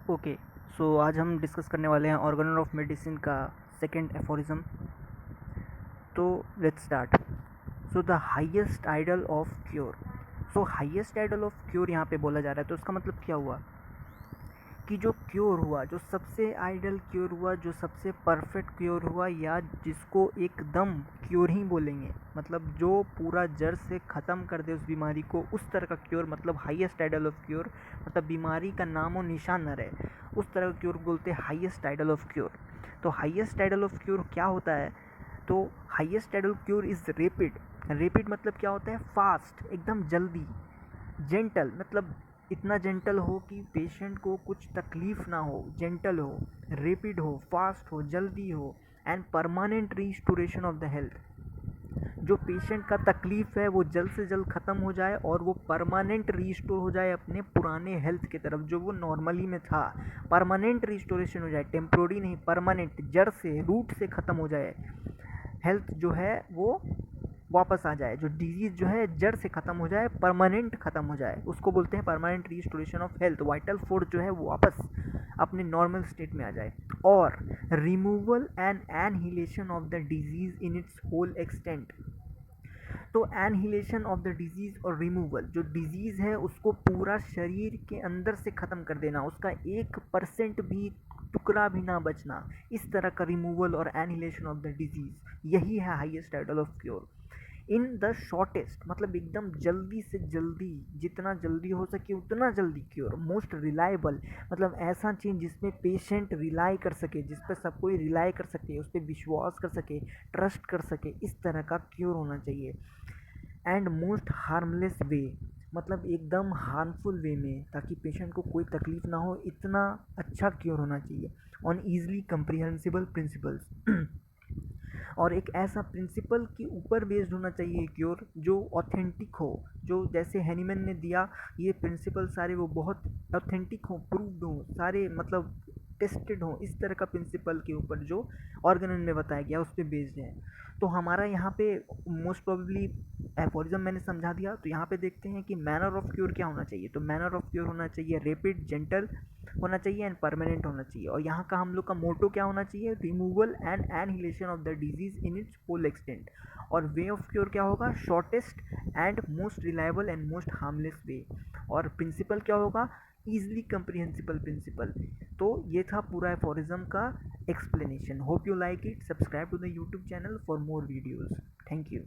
Okay, सो आज हम discuss करने वाले हैं ऑर्गेनल ऑफ मेडिसिन का सेकंड एफोरिज्म। तो let's start. So the highest ideal of cure. So highest ideal of cure यहाँ पे बोला जा रहा है, तो उसका मतलब क्या हुआ कि जो क्योर हुआ, जो सबसे आइडल क्योर हुआ, जो सबसे परफेक्ट क्योर हुआ, या जिसको एकदम क्योर ही बोलेंगे, मतलब जो पूरा जड़ से ख़त्म कर दे उस बीमारी को, उस तरह का क्योर, मतलब हाईएस्ट आइडल ऑफ क्योर, मतलब बीमारी का नामो निशान न रहे, उस तरह का क्योर बोलते हैं हाईएस्ट आइडल ऑफ क्योर। तो हाईएस्ट आइडल ऑफ क्योर क्या होता है? तो highest ideal cure is rapid. Rapid मतलब क्या होता है? फास्ट, एकदम जल्दी। जेंटल मतलब इतना जेंटल हो कि पेशेंट को कुछ तकलीफ ना हो, जेंटल हो, रेपिड हो, फास्ट हो, जल्दी हो, and permanent restoration of the health. जो पेशेंट का तकलीफ है वो जल्द से जल्द ख़त्म हो जाए और वो परमानेंट रिस्टोर हो जाए अपने पुराने हेल्थ की तरफ, जो वो नॉर्मली में था। परमानेंट रिस्टोरेशन हो जाए, टेम्प्रोरी नहीं, परमानेंट, जड़ से, रूट से ख़त्म हो जाए हेल्थ जो है वो, वापस आ जाए, जो डिजीज़ जो है जड़ से ख़त्म हो जाए, परमानेंट ख़त्म हो जाए, उसको बोलते हैं permanent restoration of health. Vital force जो है वो वापस अपने नॉर्मल स्टेट में आ जाए। और removal and annihilation of the disease in its whole extent. तो एनहिलेशन ऑफ द डिजीज़ और रिमूवल, जो डिजीज़ है उसको पूरा शरीर के अंदर से ख़त्म कर देना, उसका 1% भी टुकड़ा भी ना बचना, इस तरह का रिमूवल और एनहिलेशन ऑफ द डिजीज़, यही है highest ideal of cure. In the shortest मतलब एकदम जल्दी से जल्दी, जितना जल्दी हो सके उतना जल्दी क्योर। मोस्ट रिलायबल मतलब ऐसा चीज़ जिसमें पेशेंट रिलाई कर सके, जिस पर सब कोई रिलाई कर सके, उस पर विश्वास कर सके, ट्रस्ट कर सके, इस तरह का क्योर होना चाहिए। एंड मोस्ट हार्मलेस वे मतलब एकदम हार्मफुल वे में, ताकि पेशेंट को कोई तकलीफ ना हो, इतना अच्छा क्योर होना चाहिए। ऑन ईजिली कंप्रिहेंसिबल प्रिंसिपल्स और एक ऐसा प्रिंसिपल के ऊपर बेस्ड होना चाहिए क्योर जो ऑथेंटिक हो, जो जैसे हैनीमैन ने दिया, ये प्रिंसिपल सारे वो बहुत ऑथेंटिक हो, प्रूव्ड हो, सारे मतलब टेस्टेड हो, इस तरह का प्रिंसिपल के ऊपर जो ऑर्गेनल में बताया गया उस पर बेस्ड है। तो हमारा यहाँ पे मोस्ट प्रोबेबली एफोरिज्म मैंने समझा दिया। तो यहाँ पे देखते हैं कि मैनर ऑफ क्योर क्या होना चाहिए। तो मैनर ऑफ क्योर होना चाहिए रेपिड, जेंटल होना चाहिए एंड परमानेंट होना चाहिए। और यहाँ का हम लोग का मोटो क्या होना चाहिए? Removal and annihilation of the disease in its whole extent. और वे ऑफ क्योर क्या होगा? Shortest and most reliable and most harmless way. और प्रिंसिपल क्या होगा? Easily comprehensible principle. तो ये था पूरा एफोरिज्म का explanation. Hope you like it. Subscribe to the YouTube channel for more videos. Thank you.